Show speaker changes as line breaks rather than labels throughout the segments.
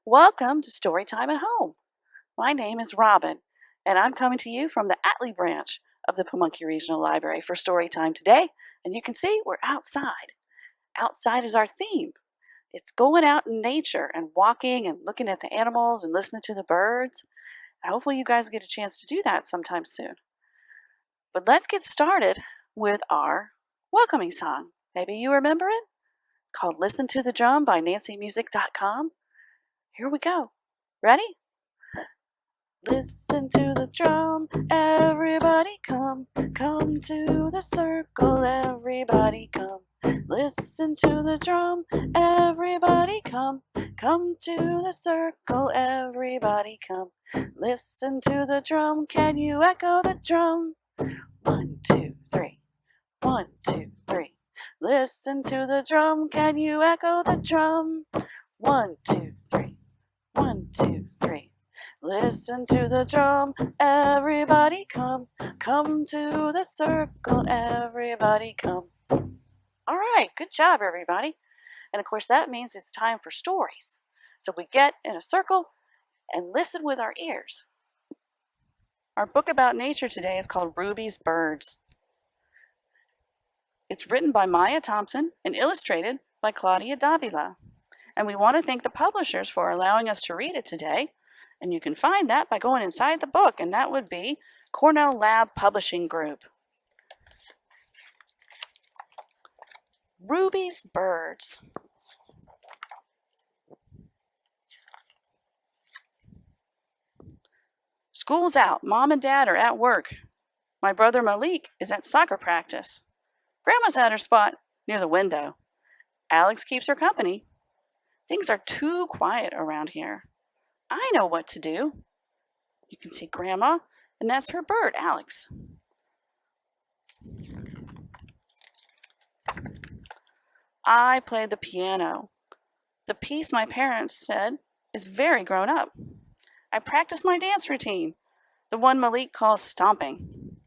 Welcome to Storytime at Home. My name is Robin, and I'm coming to you from the Atlee branch of the Pamunkey Regional Library for Storytime today. And you can see we're outside. Outside is our theme. It's going out in nature and walking and looking at the animals and listening to the birds. And hopefully you guys get a chance to do that sometime soon. But let's get started with our welcoming song. Maybe you remember it? It's called Listen to the Drum by nancymusic.com. Here we go. Ready? Listen to the drum, everybody come. Come to the circle, everybody come. Listen to the drum, everybody come. Come to the circle, everybody come. Listen to the drum, can you echo the drum? 1, 2, 3. 1, 2, 3. Listen to the drum, can you echo the drum? 1, 2, 3. 1, 2, 3. Listen to the drum, everybody come. Come to the circle, everybody come. All right, good job, everybody. And of course, that means it's time for stories. So we get in a circle and listen with our ears. Our book about nature today is called Ruby's Birds. It's written by Maya Thompson and illustrated by Claudia Davila. And we want to thank the publishers for allowing us to read it today. And you can find that by going inside the book, and that would be Cornell Lab Publishing Group. Ruby's Birds. School's out. Mom and Dad are at work. My brother Malik is at soccer practice. Grandma's at her spot near the window. Alex keeps her company. Things are too quiet around here. I know what to do. You can see Grandma, and that's her bird, Alex. I play the piano. The piece my parents said is very grown up. I practice my dance routine, the one Malik calls stomping.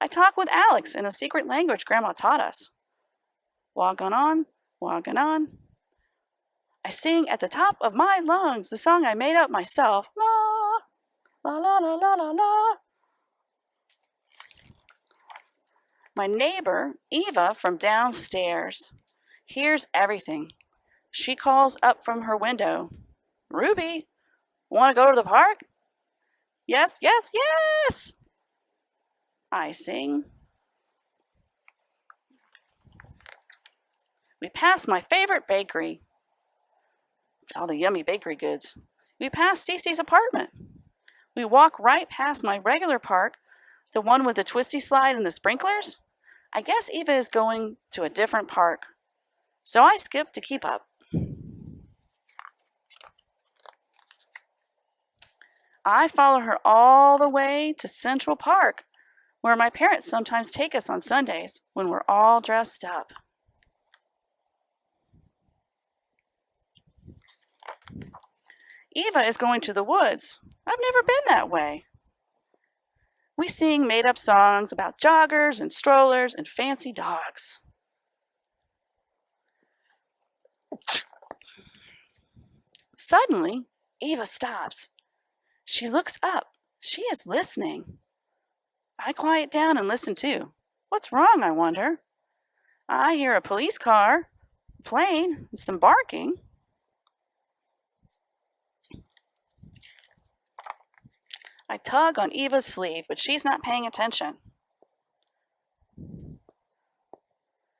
I talk with Alex in a secret language Grandma taught us. Walking on, walking on. I sing at the top of my lungs the song I made up myself. La, la, la, la, la, la, la. My neighbor, Eva, from downstairs, hears everything. She calls up from her window. Ruby, want to go to the park? Yes, yes, yes! I sing. We pass my favorite bakery. All the yummy bakery goods. We pass Cece's apartment. We walk right past my regular park, the one with the twisty slide and the sprinklers. I guess Eva is going to a different park, so I skip to keep up. I follow her all the way to Central Park, where my parents sometimes take us on Sundays when we're all dressed up. Eva is going to the woods. I've never been that way. We sing made-up songs about joggers and strollers and fancy dogs. Suddenly, Eva stops. She looks up. She is listening. I quiet down and listen too. What's wrong, I wonder? I hear a police car, a plane, and some barking. I tug on Eva's sleeve, but she's not paying attention.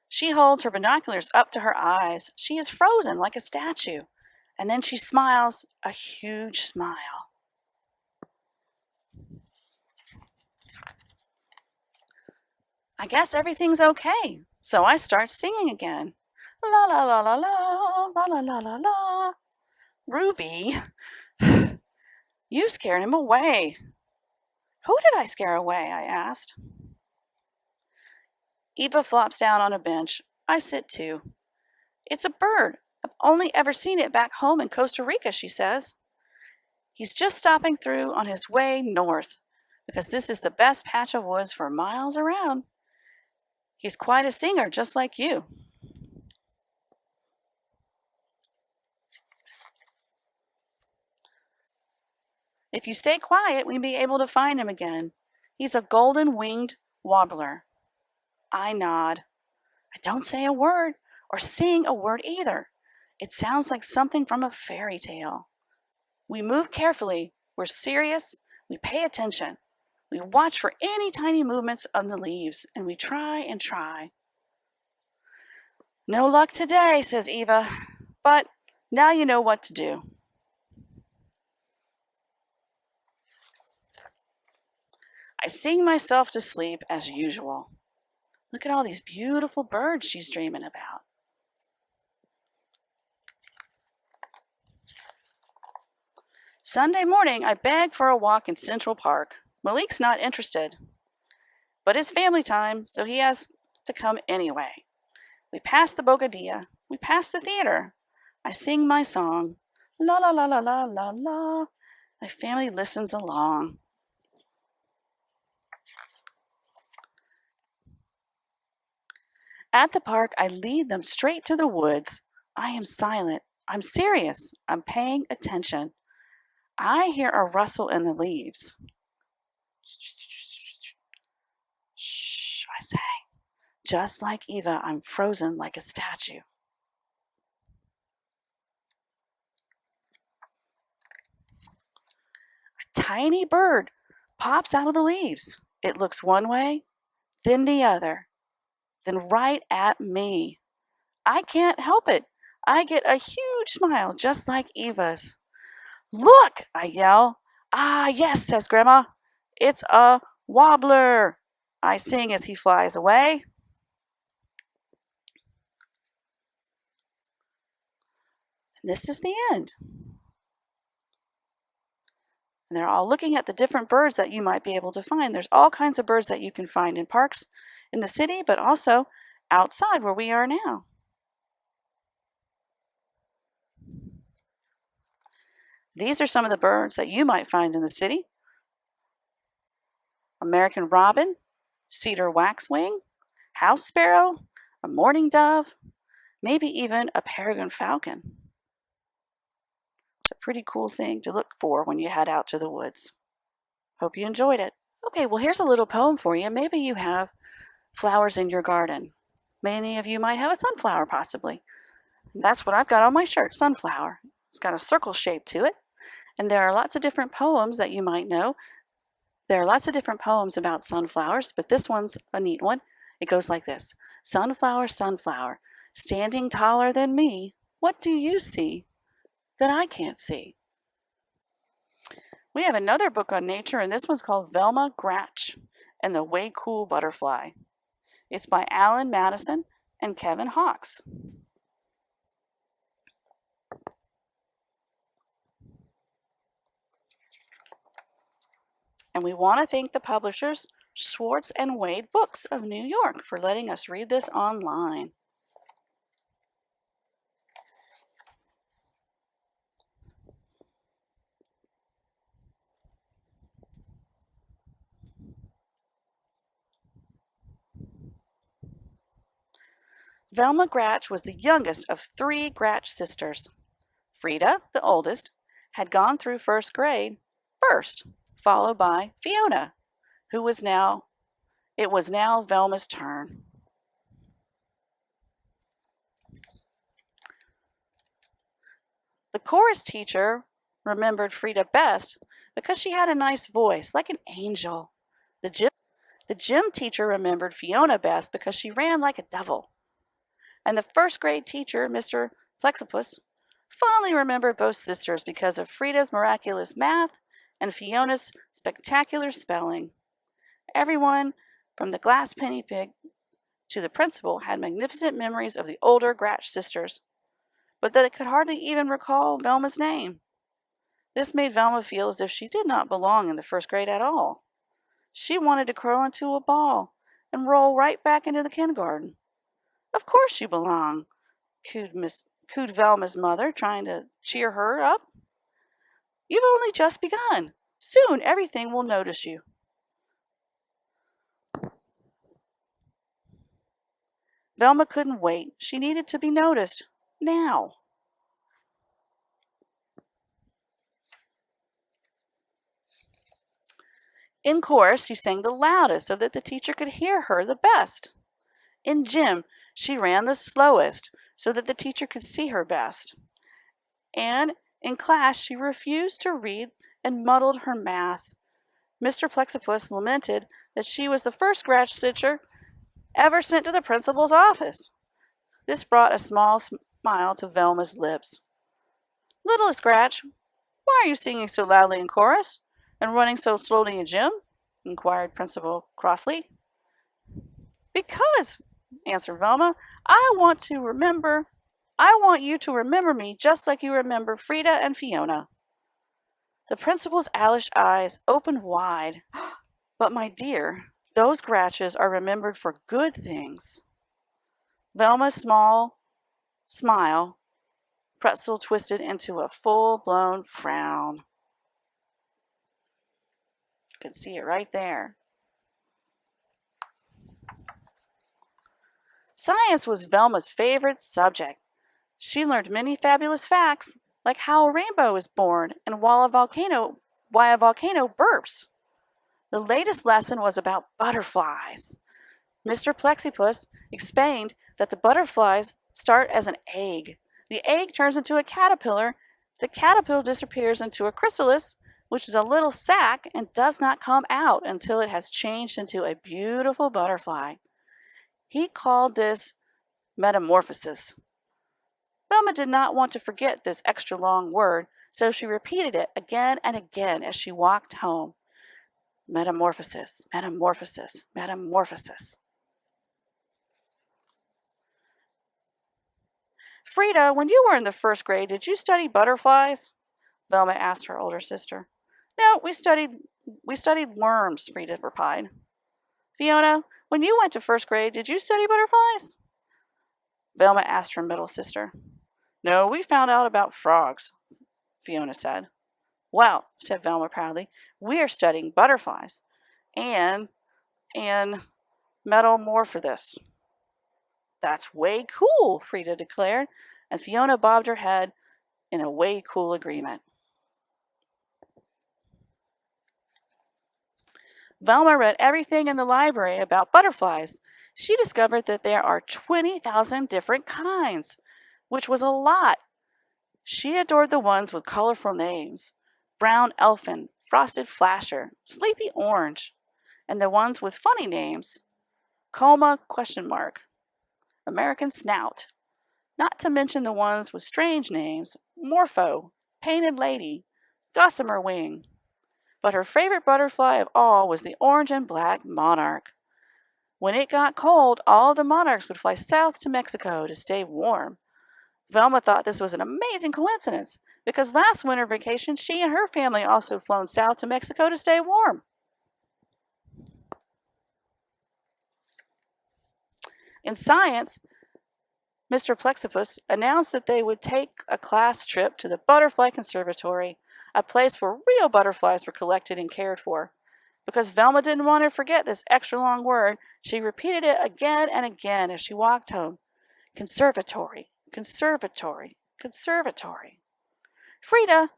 She holds her binoculars up to her eyes. She is frozen like a statue, and then she smiles a huge smile. I guess everything's okay, so I start singing again. La la la la la, la la la la la. Ruby, you scared him away. Who did I scare away? I asked. Eva flops down on a bench. I sit too. It's a bird. I've only ever seen it back home in Costa Rica, she says. He's just stopping through on his way north, because this is the best patch of woods for miles around. He's quite a singer, just like you. If you stay quiet, we'll be able to find him again. He's a golden-winged warbler. I nod. I don't say a word or sing a word either. It sounds like something from a fairy tale. We move carefully. We're serious. We pay attention. We watch for any tiny movements of the leaves, and we try and try. No luck today, says Eva, but now you know what to do. I sing myself to sleep as usual. Look at all these beautiful birds she's dreaming about. Sunday morning, I beg for a walk in Central Park. Malik's not interested, but it's family time, so he has to come anyway. We pass the Bogadilla. We pass the theater. I sing my song. La la la la la la la. My family listens along. At the park, I lead them straight to the woods. I am silent. I'm serious. I'm paying attention. I hear a rustle in the leaves. Shh, I say. Just like Eva, I'm frozen like a statue. A tiny bird pops out of the leaves. It looks one way, then the other, then right at me. I can't help it. I get a huge smile just like Eva's. Look, I yell. Ah, yes, says Grandma. It's a wobbler, I sing as he flies away. This is the end. And they're all looking at the different birds that you might be able to find. There's all kinds of birds that you can find in parks in the city, but also outside where we are now. These are some of the birds that you might find in the city. American robin, cedar waxwing, house sparrow, a mourning dove, maybe even a peregrine falcon. It's a pretty cool thing to look for when you head out to the woods. Hope you enjoyed it. Okay, well, here's a little poem for you. Maybe you have flowers in your garden. Many of you might have a sunflower, possibly. That's what I've got on my shirt, sunflower. It's got a circle shape to it. And there are lots of different poems that you might know. There are lots of different poems about sunflowers, but this one's a neat one. It goes like this. Sunflower, sunflower, standing taller than me, what do you see that I can't see? We have another book on nature, and this one's called Velma, Gratch, and the Way Cool Butterfly. It's by Alan Madison and Kevin Hawkes. And we want to thank the publishers Schwartz and Wade Books of New York for letting us read this online. Velma Gratch was the youngest of 3 Gratch sisters. Frida, the oldest, had gone through first grade first, followed by Fiona, it was now Velma's turn. The chorus teacher remembered Frida best because she had a nice voice, like an angel. The gym teacher remembered Fiona best because she ran like a devil. And the first grade teacher, Mr. Plexipus, fondly remembered both sisters because of Frida's miraculous math and Fiona's spectacular spelling. Everyone, from the glass penny pig to the principal, had magnificent memories of the older Gratch sisters, but they could hardly even recall Velma's name. This made Velma feel as if she did not belong in the first grade at all. She wanted to curl into a ball and roll right back into the kindergarten. Of course you belong, cooed Velma's mother, trying to cheer her up. You've only just begun. Soon everything will notice you. Velma couldn't wait. She needed to be noticed. Now. In chorus, she sang the loudest so that the teacher could hear her the best. In gym, she ran the slowest so that the teacher could see her best. And in class, she refused to read and muddled her math. Mr. Plexipus lamented that she was the first Gratch stitcher ever sent to the principal's office. This brought a small smile to Velma's lips. Littlest Gratch, why are you singing so loudly in chorus and running so slowly in gym? Inquired Principal crossly. Because, answered Velma, I want you to remember me just like you remember Frida and Fiona. The principal's owlish eyes opened wide. But my dear, those Gratches are remembered for good things. Velma's small smile pretzel twisted into a full-blown frown. You can see it right there. Science was Velma's favorite subject. She learned many fabulous facts, like how a rainbow is born and why a volcano burps. The latest lesson was about butterflies. Mr. Plexipus explained that the butterflies start as an egg. The egg turns into a caterpillar. The caterpillar disappears into a chrysalis, which is a little sac and does not come out until it has changed into a beautiful butterfly. He called this metamorphosis. Velma did not want to forget this extra long word, so she repeated it again and again as she walked home. Metamorphosis, metamorphosis, metamorphosis. Frida, when you were in the first grade, did you study butterflies? Velma asked her older sister. No, we studied worms, Frida replied. Fiona, when you went to first grade, did you study butterflies? Velma asked her middle sister. No, we found out about frogs, Fiona said. Well, said Velma proudly, we are studying butterflies and metamorphosis. That's way cool, Frida declared, and Fiona bobbed her head in a way cool agreement. Velma read everything in the library about butterflies. She discovered that there are 20,000 different kinds, which was a lot. She adored the ones with colorful names. Brown Elfin, Frosted Flasher, Sleepy Orange, and the ones with funny names. Coma ? American Snout. Not to mention the ones with strange names. Morpho, Painted Lady, Gossamer Wing. But her favorite butterfly of all was the orange and black monarch. When it got cold, all the monarchs would fly south to Mexico to stay warm. Velma thought this was an amazing coincidence, because last winter vacation she and her family also flown south to Mexico to stay warm. In science, Mr. Plexipus announced that they would take a class trip to the Butterfly Conservatory, a place where real butterflies were collected and cared for. Because Velma didn't want to forget this extra long word, she repeated it again and again as she walked home. Conservatory, conservatory, conservatory. Frida,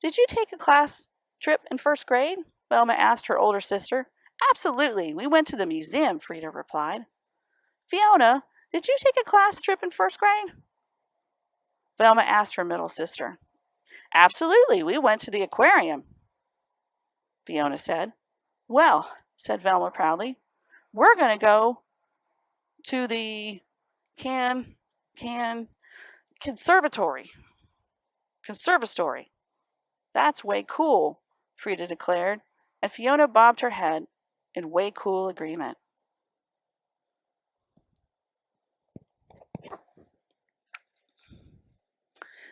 did you take a class trip in first grade? Velma asked her older sister. Absolutely, we went to the museum, Frida replied. Fiona, did you take a class trip in first grade? Velma asked her middle sister. Absolutely, we went to the aquarium, Fiona said. Well, said Velma proudly, we're going to go to the conservatory. Conservatory. That's way cool, Frida declared, and Fiona bobbed her head in way cool agreement.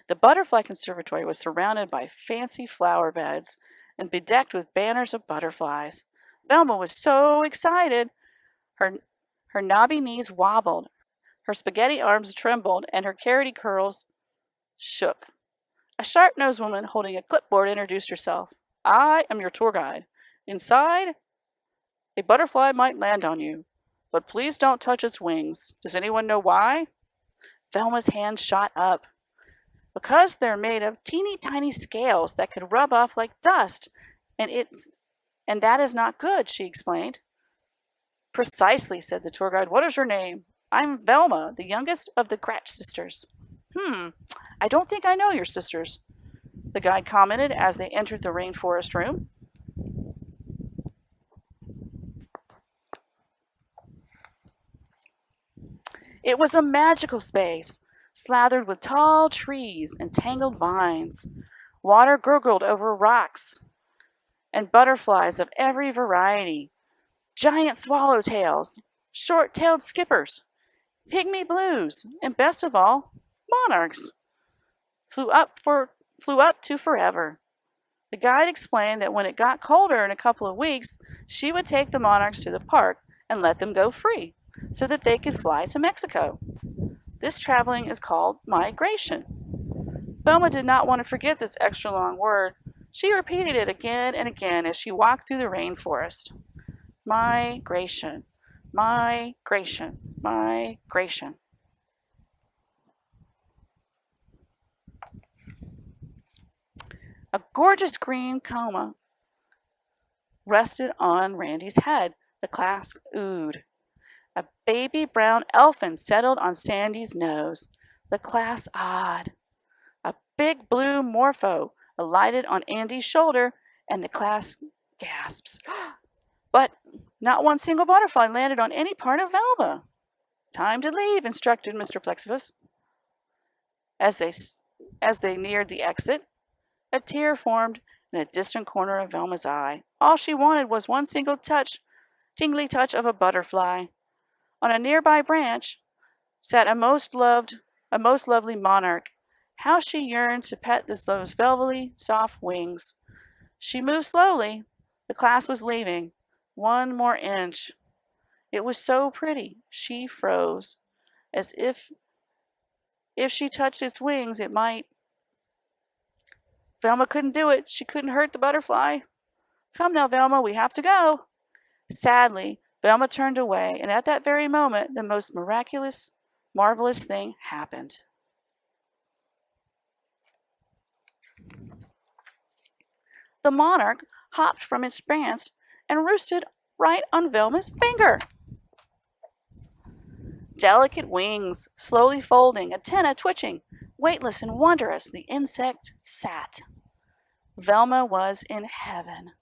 The Butterfly Conservatory was surrounded by fancy flower beds and bedecked with banners of butterflies. Velma was so excited. Her knobby knees wobbled, her spaghetti arms trembled, and her carroty curls shook. A sharp-nosed woman holding a clipboard introduced herself. I am your tour guide. Inside, a butterfly might land on you, but please don't touch its wings. Does anyone know why? Velma's hand shot up. Because they're made of teeny tiny scales that could rub off like dust, and And that is not good, she explained. Precisely, said the tour guide. What is your name? I'm Velma, the youngest of the Gratch sisters. I don't think I know your sisters, the guide commented as they entered the rainforest room. It was a magical space, slathered with tall trees and tangled vines. Water gurgled over rocks, and butterflies of every variety. Giant swallowtails, short-tailed skippers, pygmy blues, and best of all, monarchs flew up to forever. The guide explained that when it got colder in a couple of weeks, she would take the monarchs to the park and let them go free so that they could fly to Mexico. This traveling is called migration. Velma did not want to forget this extra long word. She repeated it again and again as she walked through the rainforest. Migration, migration, migration. A gorgeous green coma rested on Randy's head. The class oohed. A baby brown elfin settled on Sandy's nose. The class awed. A big blue morpho alighted on Andy's shoulder, and the class gasps. But not one single butterfly landed on any part of Velma. Time to leave, instructed Mr. Plexibus. As they neared the exit, a tear formed in a distant corner of Velma's eye. All she wanted was one single tingly touch of a butterfly. On a nearby branch sat a most lovely monarch. How she yearned to pet those velvety, soft wings. She moved slowly. The class was leaving. One more inch. It was so pretty. She froze, as if she touched its wings, it might. Velma couldn't do it. She couldn't hurt the butterfly. Come now, Velma, we have to go. Sadly, Velma turned away, and at that very moment, the most miraculous, marvelous thing happened. The monarch hopped from its branch and roosted right on Velma's finger. Delicate wings, slowly folding, antennae twitching, weightless and wondrous, the insect sat. Velma was in heaven.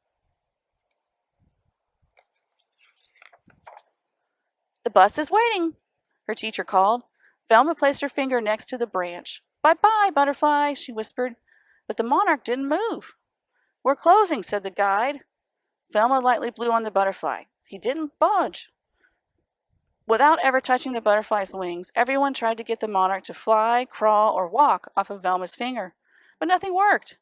The bus is waiting, her teacher called. Velma placed her finger next to the branch. Bye-bye, butterfly, she whispered, but the monarch didn't move. We're closing, said the guide. Velma lightly blew on the butterfly. He didn't budge. Without ever touching the butterfly's wings, everyone tried to get the monarch to fly, crawl, or walk off of Velma's finger, but nothing worked.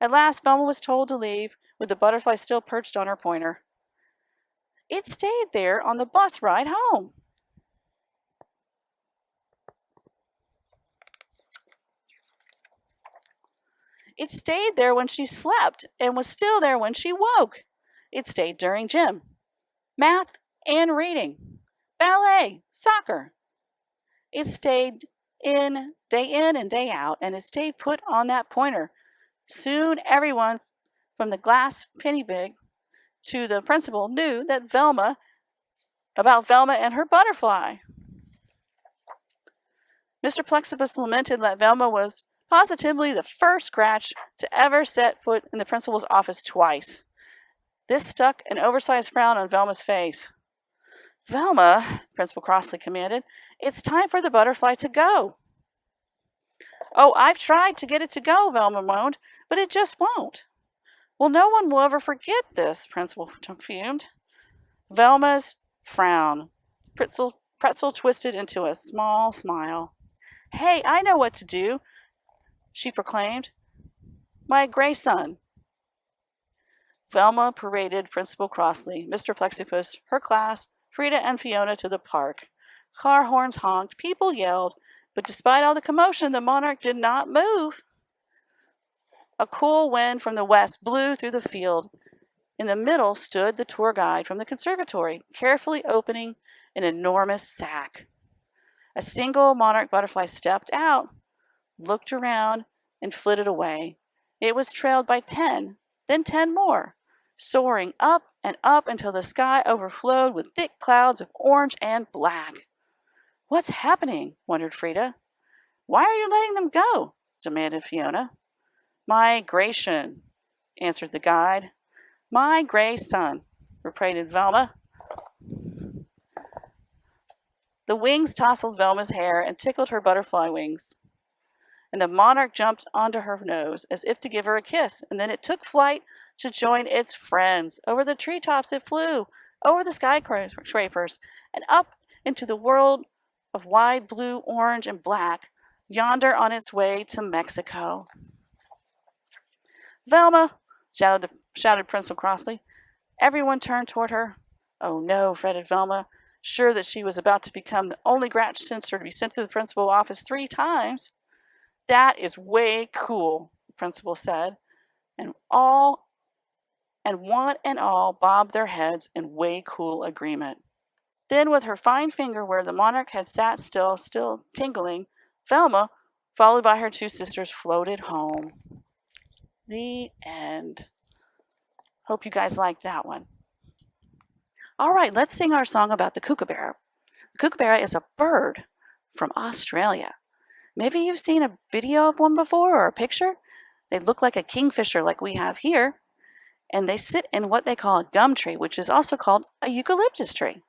At last, Velma was told to leave, with the butterfly still perched on her pointer. It stayed there on the bus ride home. It stayed there when she slept and was still there when she woke. It stayed during gym, math, and reading, ballet, soccer. It stayed in and day out, and it stayed put on that pointer. Soon everyone from the glass penny big to the principal knew that about Velma and her butterfly. Mr. Plexibus lamented that Velma was positively the first Gratch to ever set foot in the principal's office twice. This stuck an oversized frown on Velma's face. Velma, the principal crossly commanded, it's time for the butterfly to go. Oh, I've tried to get it to go, Velma moaned, but it just won't. Well, no one will ever forget this, Principal fumed. Velma's frown. Pretzel twisted into a small smile. Hey, I know what to do, she proclaimed. My gray son. Velma paraded Principal crossly, Mr. Plexipus, her class, Frida and Fiona to the park. Car horns honked, people yelled, but despite all the commotion, the monarch did not move. A cool wind from the west blew through the field. In the middle stood the tour guide from the conservatory, carefully opening an enormous sack. A single monarch butterfly stepped out, looked around, and flitted away. It was trailed by 10, then 10 more. soaring up and up until the sky overflowed with thick clouds of orange and black. What's happening? Wondered Frida. Why are you letting them go? Demanded Fiona. Migration, answered the guide. My gray son, repeated Velma. The wings tousled Velma's hair and tickled her butterfly wings. And the monarch jumped onto her nose as if to give her a kiss, and then it took flight to join its friends. Over the treetops it flew, over the skyscrapers, and up into the world of wide blue, orange, and black, yonder on its way to Mexico. Velma, shouted Principal crossly. Everyone turned toward her. Oh no, fretted Velma, sure that she was about to become the only Gratch censor to be sent to the principal's office 3 times. That is way cool, the principal said, and one and all bobbed their heads in way cool agreement. Then, with her fine finger where the monarch had sat still tingling, Velma, followed by her 2 sisters, floated home. The end. Hope you guys liked that one. All right, let's sing our song about the kookaburra. The kookaburra is a bird from Australia. Maybe you've seen a video of one before or a picture. They look like a kingfisher like we have here, and they sit in what they call a gum tree, which is also called a eucalyptus tree.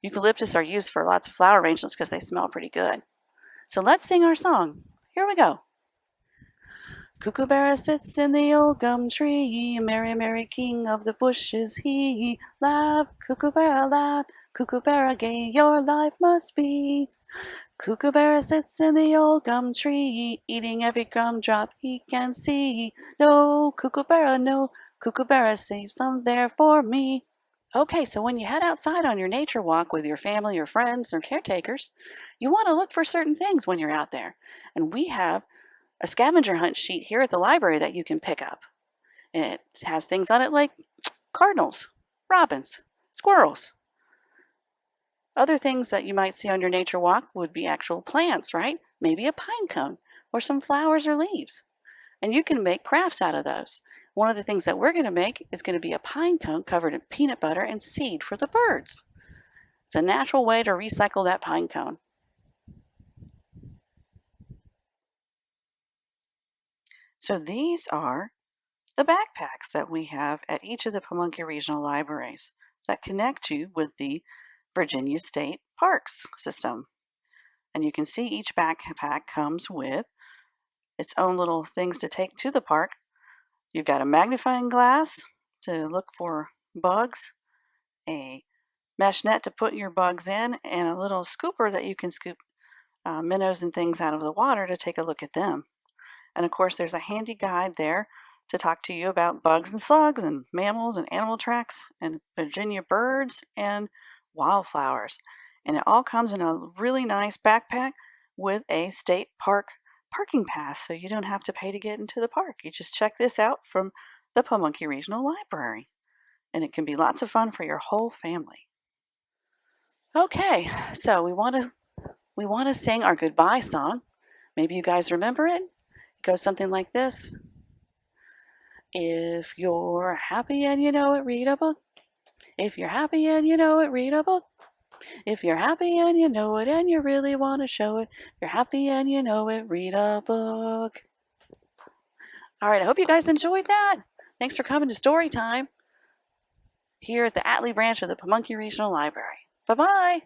Eucalyptus are used for lots of flower arrangements because they smell pretty good. So let's sing our song. Here we go. Kookaburra sits in the old gum tree, merry, merry king of the bushes he. Laugh, kookaburra gay your life must be. Kookaburra sits in the old gum tree, eating every gumdrop he can see. No, kookaburra, save some there for me. Okay, so when you head outside on your nature walk with your family or friends or caretakers, you want to look for certain things when you're out there. And we have a scavenger hunt sheet here at the library that you can pick up. And it has things on it like cardinals, robins, squirrels. Other things that you might see on your nature walk would be actual plants, right? Maybe a pine cone or some flowers or leaves. And you can make crafts out of those. One of the things that we're going to make is going to be a pine cone covered in peanut butter and seed for the birds. It's a natural way to recycle that pine cone. So these are the backpacks that we have at each of the Pamunkey Regional Libraries that connect you with the Virginia State Parks system. And you can see each backpack comes with its own little things to take to the park. You've got a magnifying glass to look for bugs, a mesh net to put your bugs in, and a little scooper that you can scoop minnows and things out of the water to take a look at them. And of course, there's a handy guide there to talk to you about bugs and slugs and mammals and animal tracks and Virginia birds and wildflowers. And it all comes in a really nice backpack with a state park parking pass, so you don't have to pay to get into the park. You just check this out from the Pamunkey Regional Library. And it can be lots of fun for your whole family. Okay, so we want to sing our goodbye song. Maybe you guys remember it. It goes something like this. If you're happy and you know it, read a book. If you're happy and you know it, read a book. If you're happy and you know it and you really want to show it, if you're happy and you know it, read a book. All right, I hope you guys enjoyed that. Thanks for coming to Storytime here at the Atlee branch of the Pamunkey Regional Library. Bye-bye.